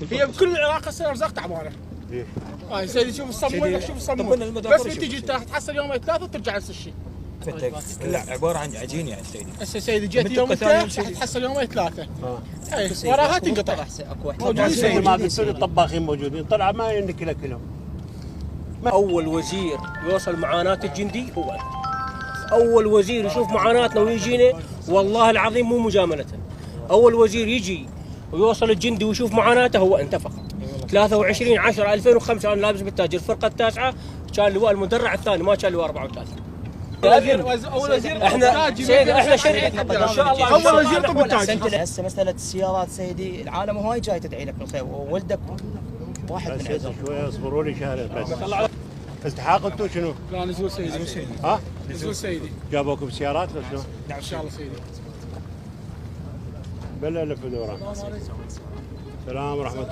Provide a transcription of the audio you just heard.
هي بكل العراق هسه الارزاق تعبانه. هاي سيدي شوف الصمون شوف الصمون بس تجي تحصل يومين ثلاثه وترجع نفس الشيء. لا عباره عن عجين يا سيدي. هسه سيدي جيت يوم تحصل يومين ثلاثه. اي وراها تنقطع. موجودين زي ما قلت الطباخين موجودين طلع ما ينك لهم. اول وزير يوصل معاناه الجندي هو أنت. اول وزير يشوف معاناتنا ويجينا والله العظيم مو مجامله. اول وزير يجي ويوصل الجندي ويشوف معاناته هو انت فقط. 23/10/2005 انا لابس بالتاج الفرقه التاسعه كان لواء المدرع الثاني ما كان لواء 34. اول وزير احنا شركه ان شاء الله اول وزير طب التاج. هسه مساله السيارات سيدي العالم هواي جاي تدعي لك بالخير وولدك واحد من عزهم. شويه اصبروا لي شهر بس. التحاق انتم شنو؟ لا نزول سيدي. ها؟ نزول سيدي. جابوكم سيارات ولا شنو؟ ان شاء الله سيدي. بلا لف دوران. سلام ورحمه الله.